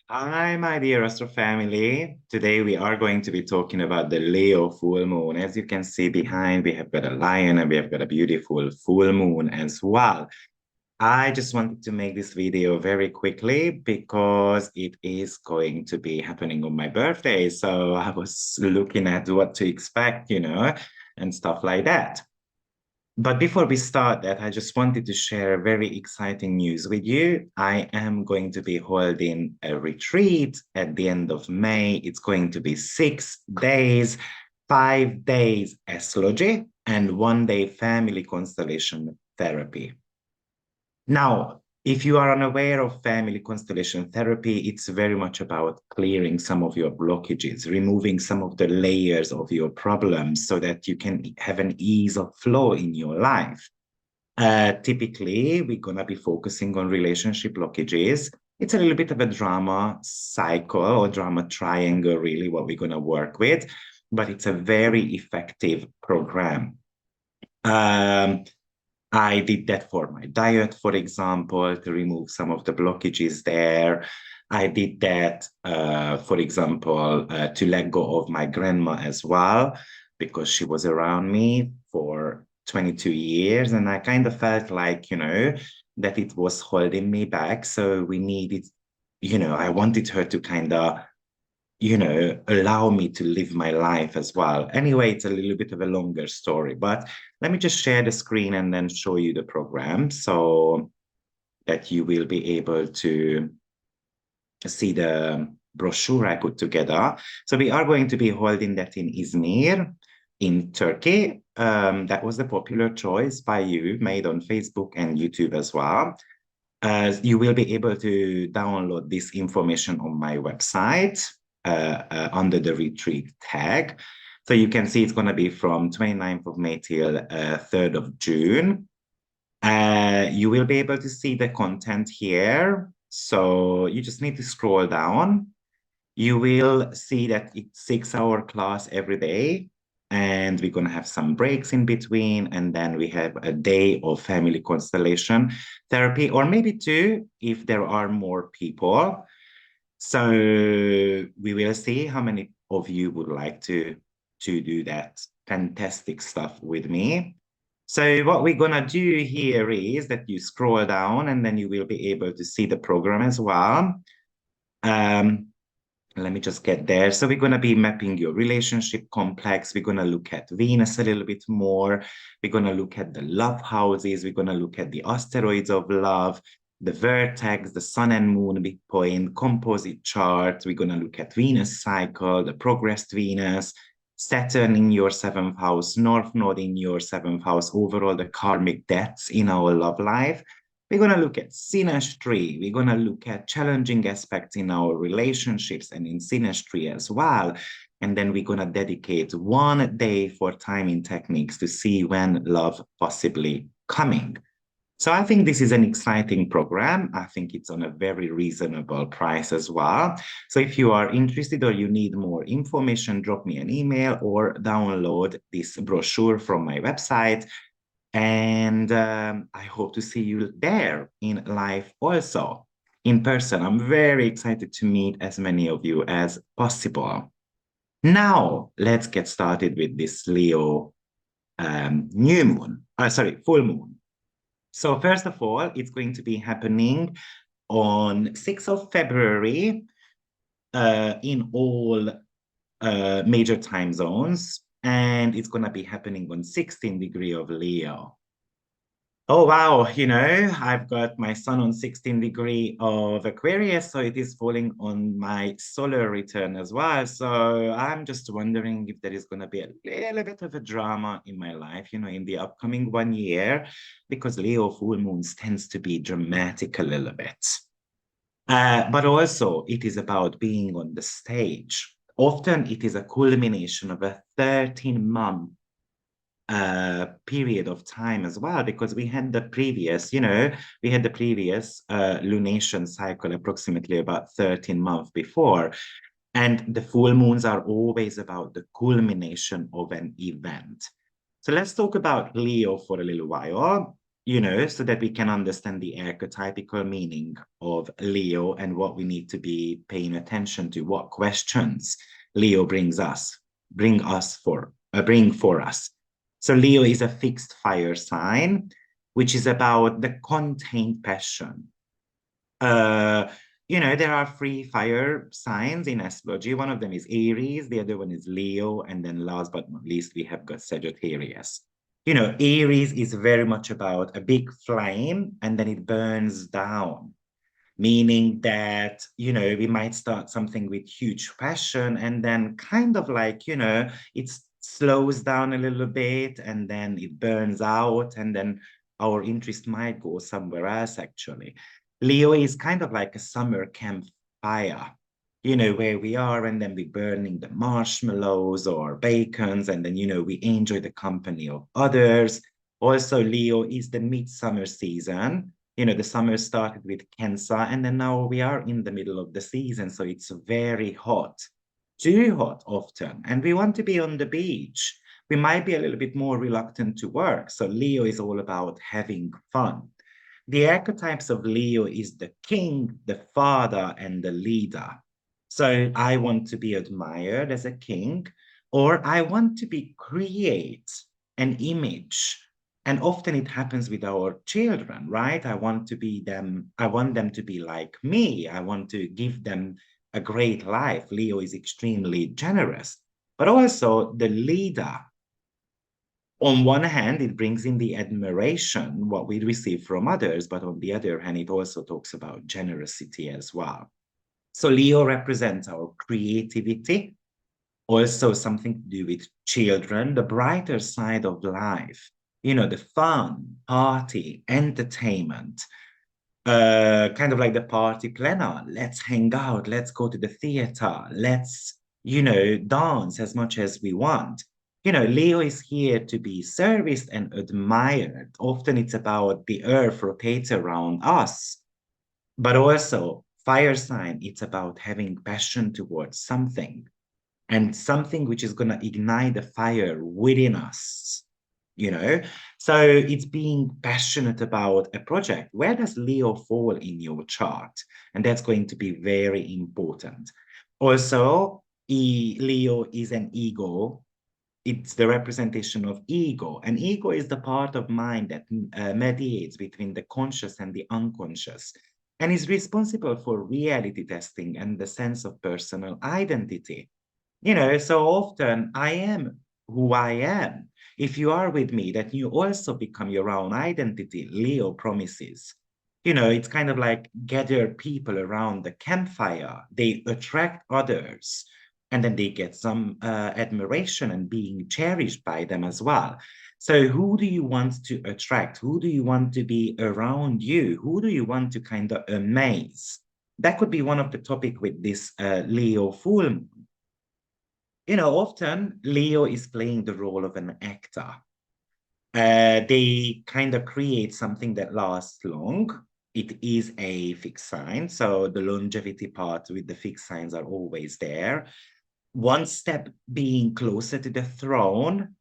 Hi, my dear Astro family. Today we are going to be talking about the Leo full moon. As you can see behind, we have got a lion and we have got a beautiful full moon as well. I just wanted to make this video very quickly because it is going to be happening on my birthday. So I was looking at what to expect, and stuff like that. But before we start that, I just wanted to share very exciting news with you. I am going to be holding a retreat at the end of May. It's going to be 6 days, 5 days astrology, and 1 day family constellation therapy. Now, if you are unaware of family constellation therapy, it's very much about clearing some of your blockages, removing some of the layers of your problems so that you can have an ease of flow in your life. Typically, we're going to be focusing on relationship blockages. It's a little bit of a drama cycle or drama triangle, really, what we're going to work with, but it's a very effective program. I did that for my diet, for example, to remove some of the blockages there. I did that, for example, to let go of my grandma as well, because she was around me for 22 years. And I kind of felt like, that it was holding me back. So we needed, I wanted her to kind of allow me to live my life as well. Anyway, it's a little bit of a longer story, but let me just share the screen and then show you the program so that you will be able to see the brochure I put together. So we are going to be holding that in Izmir, in Turkey. That was the popular choice by you, made on Facebook and YouTube as well. You will be able to download this information on my website under the retreat tag. So you can see it's going to be from 29th of May till 3rd of June. You will be able to see the content here. So you just need to scroll down. You will see that it's 6-hour class every day. And we're going to have some breaks in between. And then we have a day of family constellation therapy, or maybe two if there are more people. So we will see how many of you would like to do that fantastic stuff with me. So what we're going to do here is that you scroll down and then you will be able to see the program as well. Let me just get there. So we're going to be mapping your relationship complex. We're going to look at Venus a little bit more. We're going to look at the love houses. We're going to look at the asteroids of love, the vertex, the sun and moon midpoint, composite chart. We're going to look at Venus cycle, the progressed Venus, Saturn in your 7th house, North Node in your 7th house, overall the karmic debts in our love life. We're going to look at synastry. We're going to look at challenging aspects in our relationships and in synastry as well. And then we're going to dedicate 1 day for timing techniques to see when love possibly coming. So I think this is an exciting program. I think it's on a very reasonable price as well. So if you are interested or you need more information, drop me an email or download this brochure from my website. And I hope to see you there in live also, in person. I'm very excited to meet as many of you as possible. Now, let's get started with this Leo full moon. So first of all, it's going to be happening on 6th of February in all major time zones. And it's going to be happening on 16 degree of Leo. Oh, wow. I've got my sun on 16 degree of Aquarius, so it is falling on my solar return as well. So I'm just wondering if there is going to be a little bit of a drama in my life, in the upcoming 1 year, because Leo full moons tends to be dramatic a little bit. But also it is about being on the stage. Often it is a culmination of a 13-month period of time as well, because we had the previous lunation cycle approximately about 13 months before. And the full moons are always about the culmination of an event. So let's talk about Leo for a little while. so that we can understand the archetypical meaning of Leo and what we need to be paying attention to, what questions Leo bring for us. So Leo is a fixed fire sign, which is about the contained passion. There are three fire signs in astrology. One of them is Aries, the other one is Leo, and then last but not least, we have got Sagittarius. Aries is very much about a big flame and then it burns down, meaning that, we might start something with huge passion and then kind of like, it slows down a little bit and then it burns out and then our interest might go somewhere else, actually. Leo is kind of like a summer campfire, where we are and then we're burning the marshmallows or bacons and then, we enjoy the company of others. Also, Leo is the midsummer season. The summer started with Cancer and then now we are in the middle of the season. So it's very hot, too hot often. And we want to be on the beach. We might be a little bit more reluctant to work. So Leo is all about having fun. The archetypes of Leo is the king, the father, and the leader. So I want to be admired as a king, or I want to create an image. And often it happens with our children, right? I want them to be like me. I want to give them a great life. Leo is extremely generous, but also the leader. On one hand, it brings in the admiration, what we receive from others, but on the other hand, it also talks about generosity as well. So Leo represents our creativity, also something to do with children, the brighter side of life, the fun, party, entertainment, kind of like the party planner. Let's hang out, let's go to the theater, let's, dance as much as we want. Leo is here to be serviced and admired. Often it's about the earth rotates around us, but also fire sign, it's about having passion towards something and something which is going to ignite the fire within us, So it's being passionate about a project. Where does Leo fall in your chart? And that's going to be very important. Also, Leo is an ego. It's the representation of ego. And ego is the part of mind that mediates between the conscious and the unconscious and is responsible for reality testing and the sense of personal identity. So often I am who I am. If you are with me, that you also become your own identity, Leo promises. It's kind of like gather people around the campfire. They attract others and then they get some admiration and being cherished by them as well. So who do you want to attract? Who do you want to be around you? Who do you want to kind of amaze? That could be one of the topic with this Leo full moon. Often Leo is playing the role of an actor. They kind of create something that lasts long. It is a fixed sign, so the longevity part with the fixed signs are always there. One step being closer to the throne,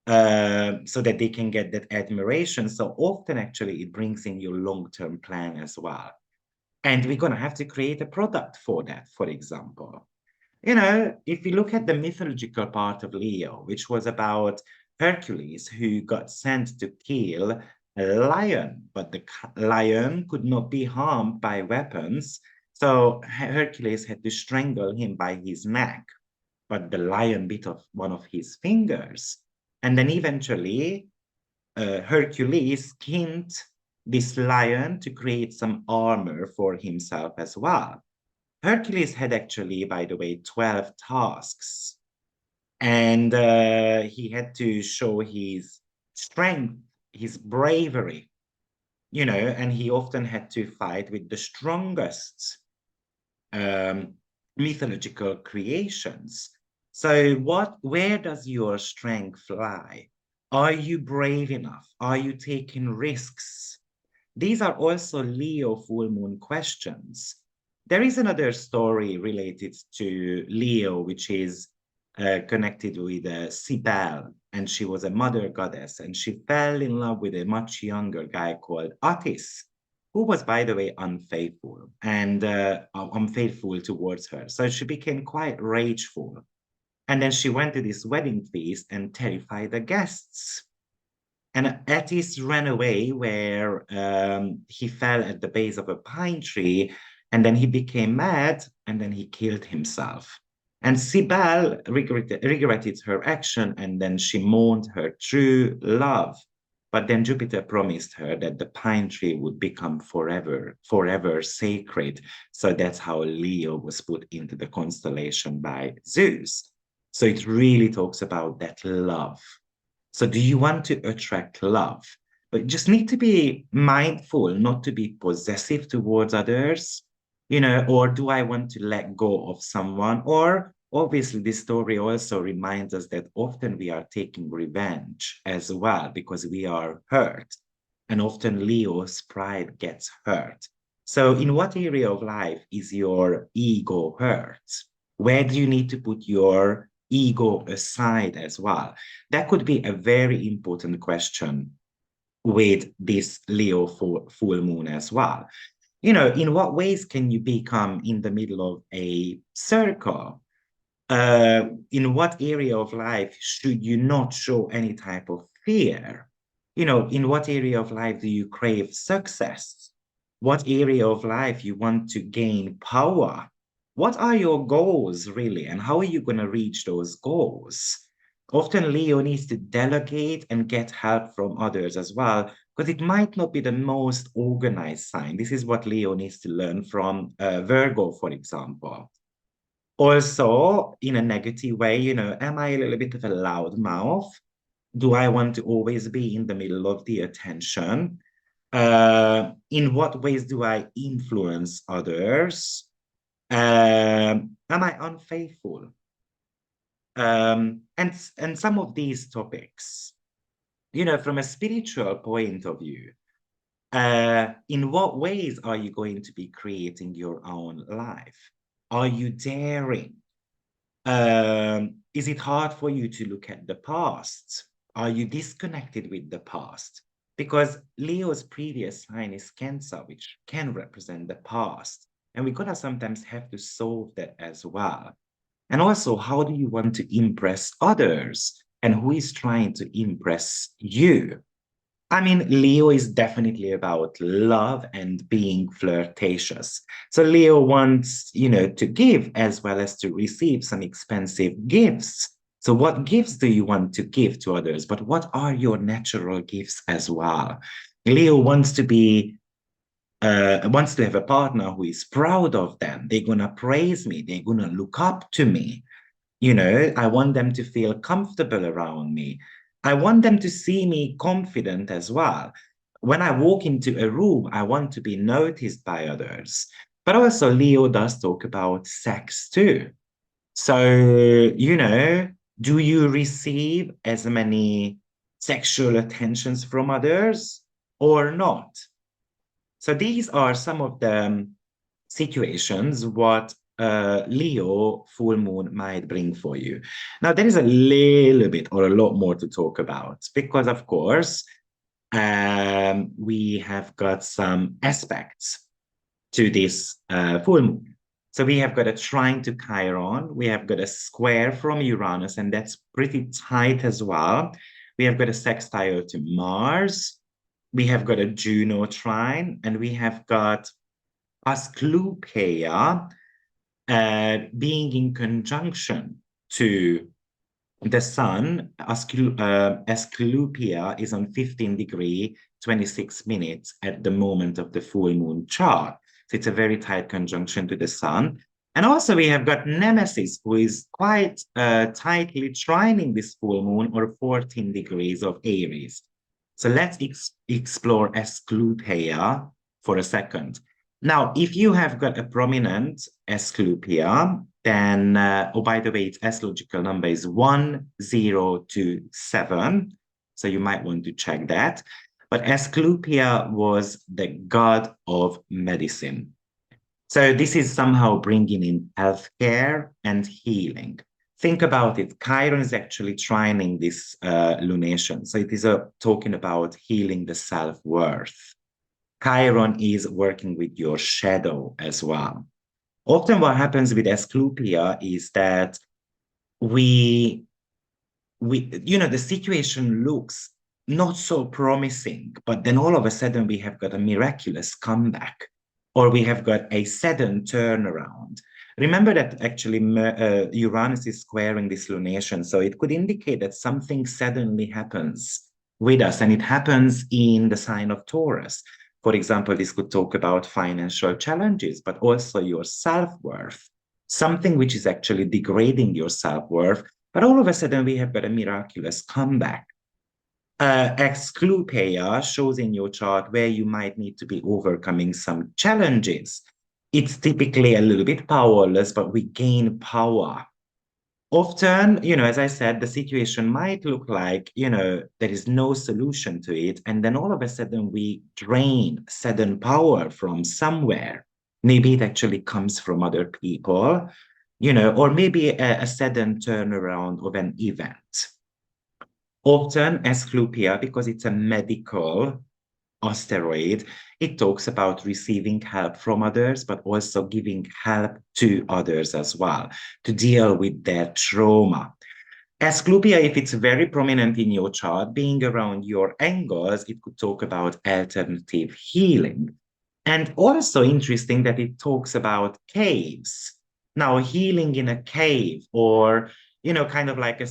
so that they can get that admiration. So often, actually, it brings in your long-term plan as well. And we're going to have to create a product for that, for example. If you look at the mythological part of Leo, which was about Hercules, who got sent to kill a lion, but the lion could not be harmed by weapons. So Hercules had to strangle him by his neck, but the lion bit off one of his fingers. And then eventually, Hercules skinned this lion to create some armor for himself as well. Hercules had actually, by the way, 12 tasks. And he had to show his strength, his bravery, and he often had to fight with the strongest mythological creations. So where does your strength lie? Are you brave enough? Are you taking risks? These are also Leo full moon questions. There is another story related to Leo, which is connected with Cybele, and she was a mother goddess, and she fell in love with a much younger guy called Attis, who was, by the way, unfaithful towards her. So she became quite rageful. And then she went to this wedding feast and terrified the guests. And Attis ran away where he fell at the base of a pine tree, and then he became mad, and then he killed himself. And Cybele regretted her action, and then she mourned her true love. But then Jupiter promised her that the pine tree would become forever sacred. So that's how Leo was put into the constellation by Zeus. So it really talks about that love. So do you want to attract love? But you just need to be mindful not to be possessive towards others, or do I want to let go of someone? Or obviously, this story also reminds us that often we are taking revenge as well because we are hurt. And often Leo's pride gets hurt. So in what area of life is your ego hurt? Where do you need to put your ego aside as well? That could be a very important question with this Leo full moon as well. In what ways can you become in the middle of a circle? In what area of life should you not show any type of fear? In what area of life do you crave success? What area of life you want to gain power? What are your goals really, and how are you going to reach those goals? Often Leo needs to delegate and get help from others as well, because it might not be the most organized sign. This is what Leo needs to learn from Virgo, for example. Also, in a negative way, am I a little bit of a loud mouth? Do I want to always be in the middle of the attention? In what ways do I influence others? Am I unfaithful? And some of these topics, from a spiritual point of view, in what ways are you going to be creating your own life? Are you daring? Is it hard for you to look at the past? Are you disconnected with the past? Because Leo's previous sign is Cancer, which can represent the past. And we're going to sometimes have to solve that as well. And also, how do you want to impress others? And who is trying to impress you? I mean, Leo is definitely about love and being flirtatious. So Leo wants, to give as well as to receive some expensive gifts. So what gifts do you want to give to others? But what are your natural gifts as well? Leo wants to have a partner who is proud of them. They're going to praise me. They're going to look up to me. I want them to feel comfortable around me. I want them to see me confident as well. When I walk into a room, I want to be noticed by others. But also, Leo does talk about sex too. So, do you receive as many sexual attentions from others or not? So these are some of the situations what Leo full moon might bring for you. Now, there is a little bit or a lot more to talk about because, of course, we have got some aspects to this full moon. So we have got a trine to Chiron. We have got a square from Uranus, and that's pretty tight as well. We have got a sextile to Mars. We have got a Juno trine, and we have got Aesculapia being in conjunction to the sun. Aesculapia is on 15 degree, 26 minutes at the moment of the full moon chart. So it's a very tight conjunction to the sun. And also we have got Nemesis, who is quite tightly trining this full moon, or 14 degrees of Aries. So let's explore Aesculapia for a second. Now, if you have got a prominent Aesculapia, then, oh, by the way, its astrological number is 1027. So you might want to check that. But Aesculapia was the god of medicine. So this is somehow bringing in healthcare and healing. think about it. Chiron is actually trining this lunation. So it is talking about healing the self-worth. Chiron is working with your shadow as well. Often what happens with Aesculapia is that we the situation looks not so promising, but then all of a sudden we have got a miraculous comeback, or we have got a sudden turnaround. Remember that actually Uranus is squaring this lunation, so it could indicate that something suddenly happens with us, and it happens in the sign of Taurus. For example, this could talk about financial challenges, but also your self-worth, something which is actually degrading your self-worth, but all of a sudden we have got a miraculous comeback. Aesculapia shows in your chart where you might need to be overcoming some challenges. It's typically a little bit powerless, but we gain power. Often, as I said, the situation might look like, there is no solution to it. And then all of a sudden we drain sudden power from somewhere. Maybe it actually comes from other people, or maybe a sudden turnaround of an event. Often, Aesculapia, because it's a medical asteroid, it talks about receiving help from others, but also giving help to others as well to deal with their trauma. Aesculapia, if it's very prominent in your chart, being around your angles, it could talk about alternative healing. And also interesting that it talks about caves. Now, healing in a cave, or kind of like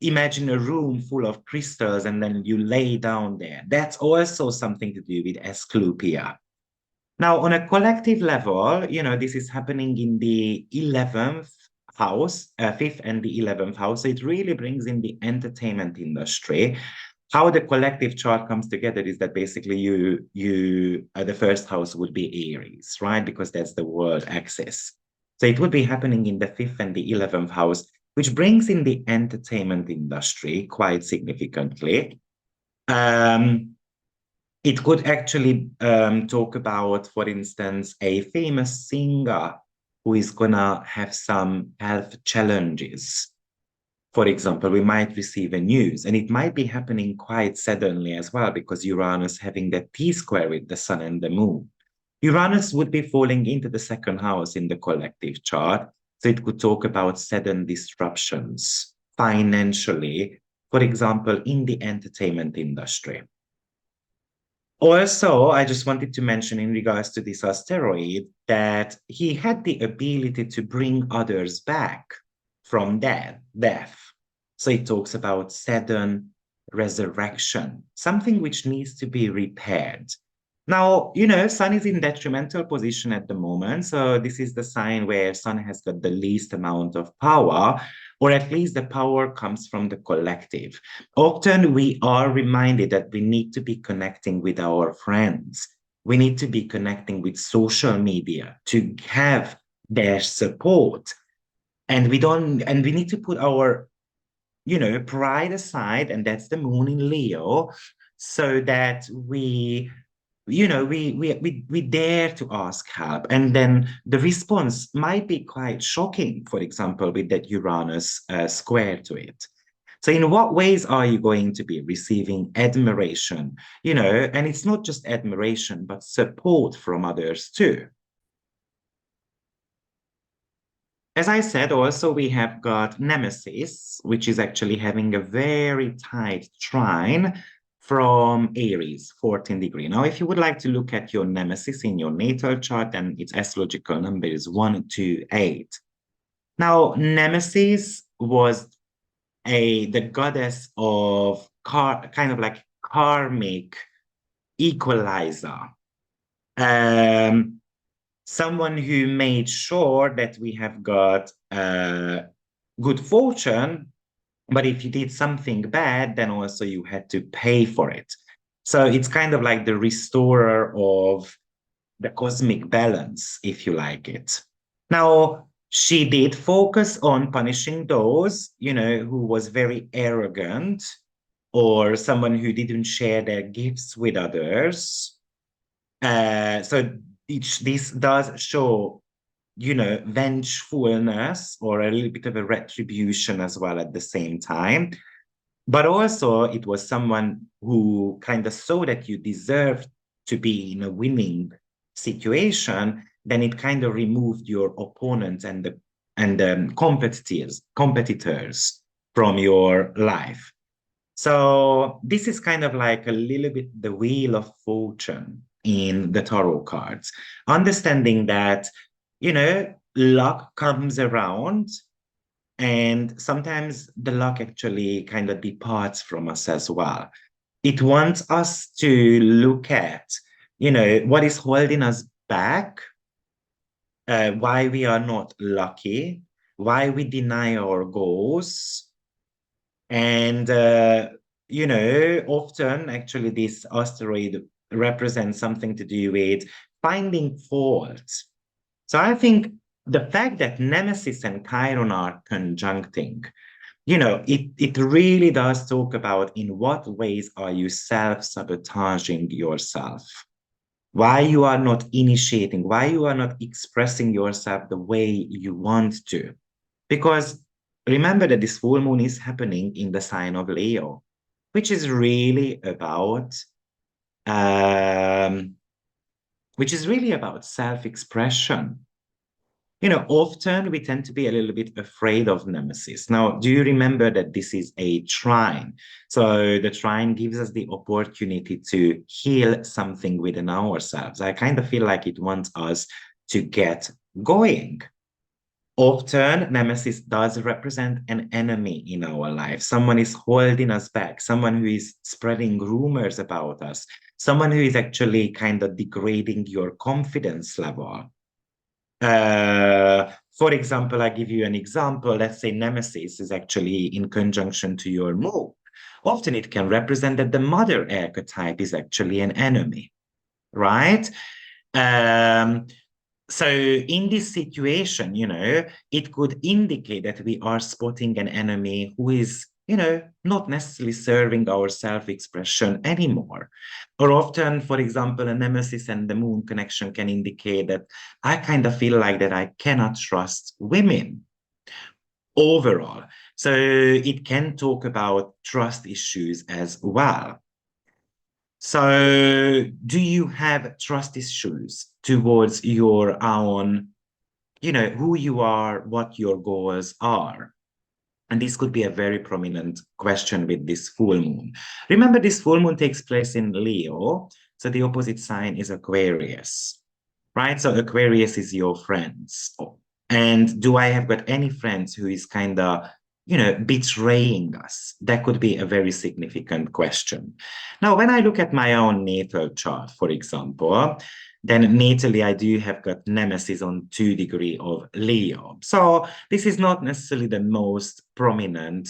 imagine a room full of crystals and then you lay down there. That's also something to do with Aesculapia. Now, on a collective level, this is happening in the 11th house, 5th and the 11th house. So it really brings in the entertainment industry. How the collective chart comes together is that basically the first house would be Aries, right? Because that's the world axis. So it would be happening in the 5th and the 11th house, which brings in the entertainment industry quite significantly. It could actually talk about, for instance, a famous singer who is going to have some health challenges. For example, we might receive a news, and it might be happening quite suddenly as well, because Uranus having that T-square with the sun and the moon. Uranus would be falling into the second house in the collective chart, so it could talk about sudden disruptions financially, for example, in the entertainment industry. Also, I just wanted to mention in regards to this asteroid that he had the ability to bring others back from death. So it talks about sudden resurrection, something which needs to be repaired. Now, Sun is in detrimental position at the moment. So this is the sign where Sun has got the least amount of power, or at least the power comes from the collective. Often we are reminded that we need to be connecting with our friends. We need to be connecting with social media to have their support. And we need to put our, pride aside, and that's the moon in Leo, so that we dare to ask help. And then the response might be quite shocking, for example, with that Uranus square to it. So in what ways are you going to be receiving admiration, and it's not just admiration, but support from others too. As I said, also, we have got Nemesis, which is actually having a very tight trine from Aries, 14 degree. Now, if you would like to look at your Nemesis in your natal chart, then its astrological number is 128. Now, Nemesis was the goddess of kind of like karmic equalizer. Someone who made sure that we have got good fortune, but if you did something bad, then also you had to pay for it. So it's kind of like the restorer of the cosmic balance, if you like it. Now, she did focus on punishing those, who was very arrogant, or someone who didn't share their gifts with others. So this does show vengefulness or a little bit of a retribution as well at the same time. But also it was someone who kind of saw that you deserved to be in a winning situation, then it kind of removed your opponents and the competitors from your life. So this is kind of like a little bit the wheel of fortune in the tarot cards, understanding that, luck comes around and sometimes the luck actually kind of departs from us as well. It wants us to look at, what is holding us back, why we are not lucky, why we deny our goals. And, often actually this asteroid represents something to do with finding fault. So I think the fact that Nemesis and Chiron are conjuncting, it really does talk about in what ways are you self-sabotaging yourself, why you are not initiating, why you are not expressing yourself the way you want to. Because remember that this full moon is happening in the sign of Leo, which is really about self-expression. Often we tend to be a little bit afraid of Nemesis. Now, do you remember that this is a trine? So the trine gives us the opportunity to heal something within ourselves. I kind of feel like it wants us to get going. Often, Nemesis does represent an enemy in our life. Someone is holding us back, someone who is spreading rumors about us, someone who is actually kind of degrading your confidence level. For example, I give you an example. Let's say Nemesis is actually in conjunction to your moon. Often it can represent that the mother archetype is actually an enemy, right? So in this situation, it could indicate that we are spotting an enemy who is, not necessarily serving our self-expression anymore. Or often, for example, a Nemesis and the moon connection can indicate that I kind of feel like that I cannot trust women overall. So it can talk about trust issues as well. So do you have trust issues towards your own, who you are, what your goals are? And this could be a very prominent question with this full moon. Remember, this full moon takes place in Leo, so the opposite sign is Aquarius, right? So Aquarius is your friends. And do I have got any friends who is kind of, betraying us? That could be a very significant question. Now, when I look at my own natal chart, for example, then natally I do have got Nemesis on 2 degree of Leo. So this is not necessarily the most prominent,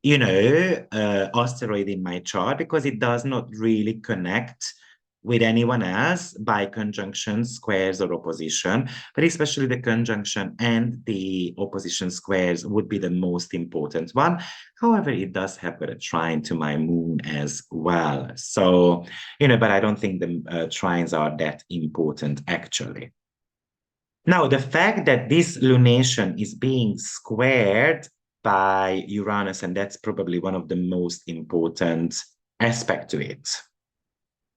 asteroid in my chart because it does not really connect with anyone else by conjunction, squares, or opposition, but especially the conjunction and the opposition squares would be the most important one. However, it does have a trine to my moon as well. So, but I don't think the trines are that important actually. Now, the fact that this lunation is being squared by Uranus, and that's probably one of the most important aspects to it.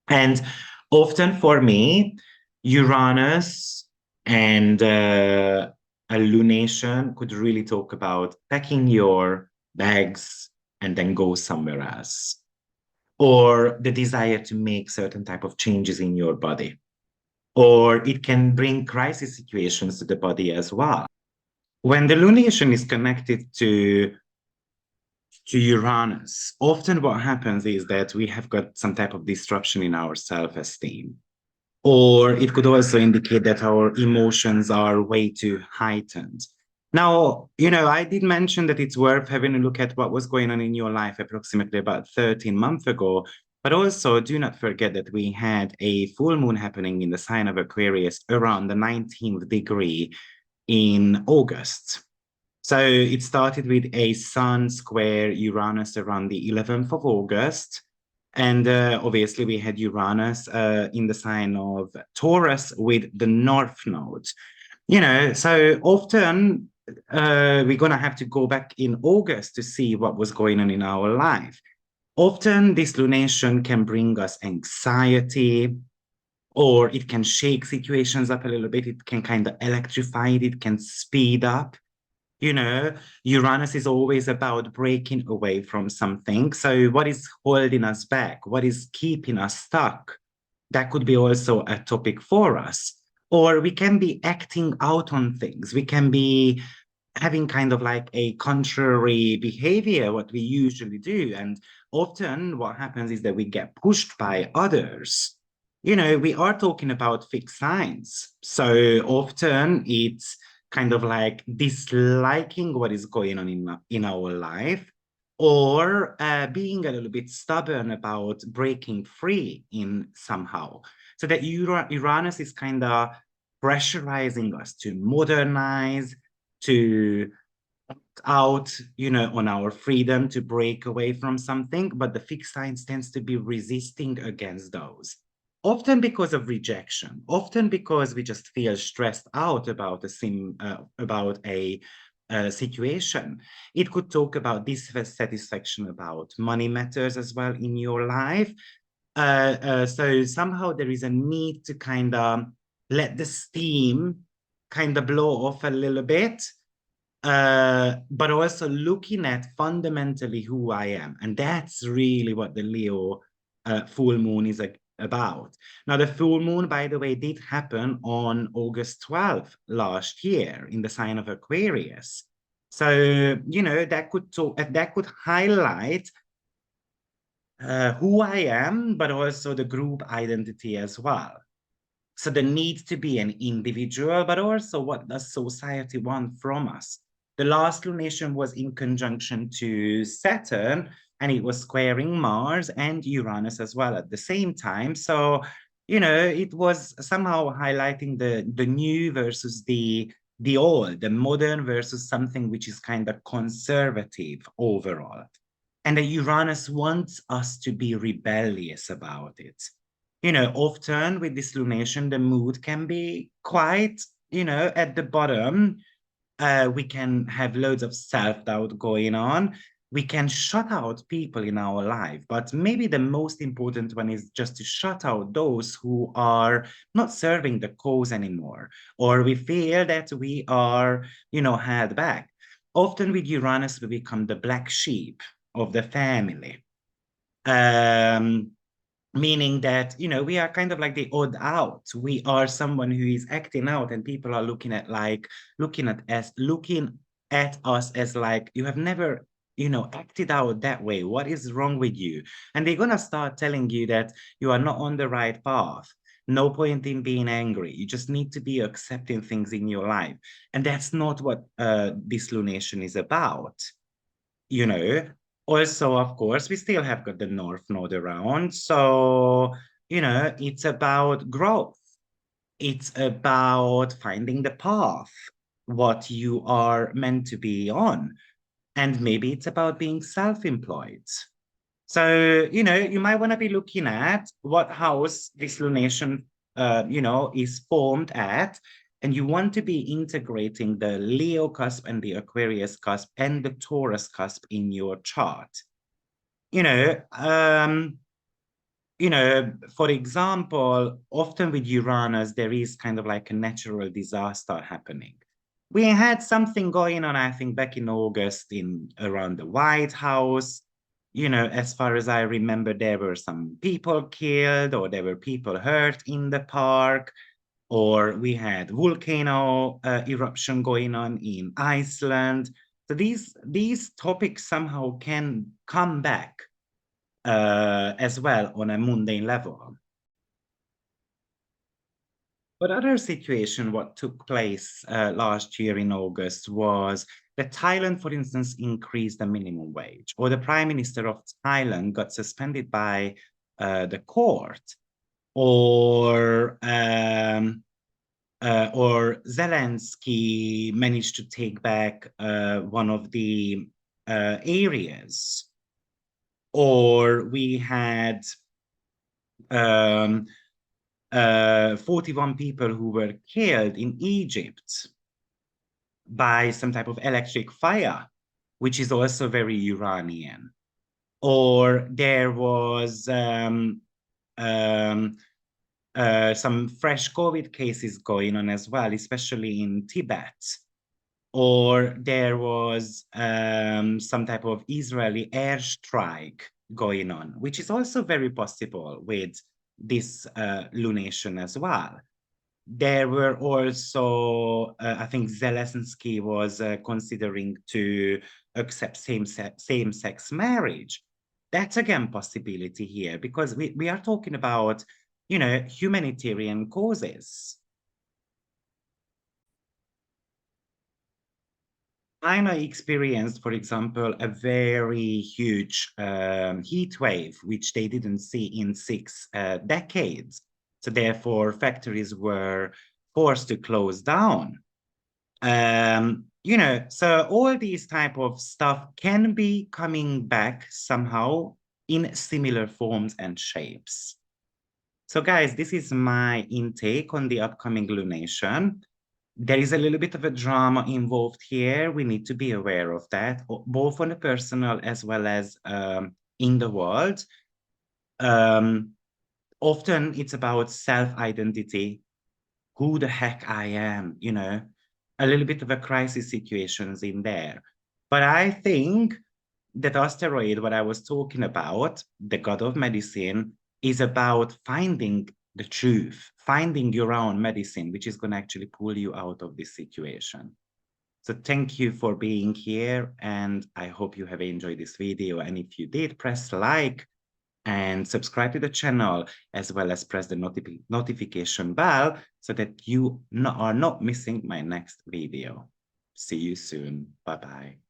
And often for me, Uranus and a lunation could really talk about packing your bags and then go somewhere else, or the desire to make certain type of changes in your body, or it can bring crisis situations to the body as well. When the lunation is connected to Uranus, often what happens is that we have got some type of disruption in our self-esteem. Or it could also indicate that our emotions are way too heightened. Now, I did mention that it's worth having a look at what was going on in your life approximately about 13 months ago. But also, do not forget that we had a full moon happening in the sign of Aquarius around the 19th degree in August. So it started with a Sun square Uranus around the 11th of August. And obviously we had Uranus in the sign of Taurus with the North Node. So often we're going to have to go back in August to see what was going on in our life. Often this lunation can bring us anxiety, or it can shake situations up a little bit. It can kind of electrify it. It can speed up. Uranus is always about breaking away from something. So what is holding us back? What is keeping us stuck? That could be also a topic for us. Or we can be acting out on things. We can be having kind of like a contrary behavior, what we usually do. And often what happens is that we get pushed by others. We are talking about fixed signs. So often it's kind of like disliking what is going on in our life, or being a little bit stubborn about breaking free in somehow. So that Uranus is kind of pressurizing us to modernize, to act out, on our freedom to break away from something, but the fixed signs tends to be resisting against those. Often because of rejection, often because we just feel stressed out about a situation. It could talk about dissatisfaction about money matters as well in your life. So somehow there is a need to kind of let the steam kind of blow off a little bit, but also looking at fundamentally who I am. And that's really what the Leo full moon is about. Now, the full moon, by the way, did happen on August 12th last year in the sign of Aquarius. So, that could highlight who I am, but also the group identity as well. So there needs to be an individual, but also what does society want from us? The last lunation was in conjunction to Saturn, and it was squaring Mars and Uranus as well at the same time. So, it was somehow highlighting the new versus the old, the modern versus something which is kind of conservative overall. And that Uranus wants us to be rebellious about it. Often with this lunation, the mood can be quite, at the bottom. We can have loads of self-doubt going on. We can shut out people in our life, but maybe the most important one is just to shut out those who are not serving the cause anymore, or we feel that we are, held back. Often with Uranus, we become the black sheep of the family. Meaning that we are kind of like the odd out. We are someone who is acting out, and people are looking at us as like, you have never acted out that way. What is wrong with you? And they're gonna start telling you that you are not on the right path. No point in being angry. You just need to be accepting things in your life, and that's not what this lunation is about. you know Also, of course, we still have got the north node around, so it's about growth. It's about finding the path, what you are meant to be on. And maybe it's about being self-employed. So you might want to be looking at what house this lunation is formed at, and you want to be integrating the Leo cusp and the Aquarius cusp and the Taurus cusp in your chart. You know, um, for example, often with Uranus, there is kind of like a natural disaster happening. We had something going on, I think, back in August in around the White House. As far as I remember, there were some people killed, or there were people hurt in the park, or we had volcano eruption going on in Iceland. So these topics somehow can come back as well on a mundane level. But other situation, what took place last year in August was that Thailand, for instance, increased the minimum wage, or the Prime Minister of Thailand got suspended by the court, or Zelensky managed to take back one of the areas, or we had 41 people who were killed in Egypt by some type of electric fire, which is also very Uranian. Or there was some fresh COVID cases going on as well, especially in Tibet. Or there was some type of Israeli airstrike going on, which is also very possible with this lunation as well. There were also, I think Zelensky was considering to accept same-sex marriage. That's again possibility here because we are talking about, you know, humanitarian causes. China experienced, for example, a very huge heat wave, which they didn't see in 6 decades. So therefore, factories were forced to close down. You know, so all these type of stuff can be coming back somehow in similar forms and shapes. So guys, this is my intake on the upcoming lunation. There is a little bit of a drama involved here. We need to be aware of that, both on the personal as well as in the world. Often it's about self-identity, who the heck I am, you know, a little bit of a crisis situations in there. But I think that Asteroid, what I was talking about, the god of medicine, is about finding the truth, finding your own medicine, which is going to actually pull you out of this situation. So thank you for being here, and I hope you have enjoyed this video. And if you did, press like and subscribe to the channel, as well as press the notification bell so that you are not missing my next video. See you soon. Bye-bye.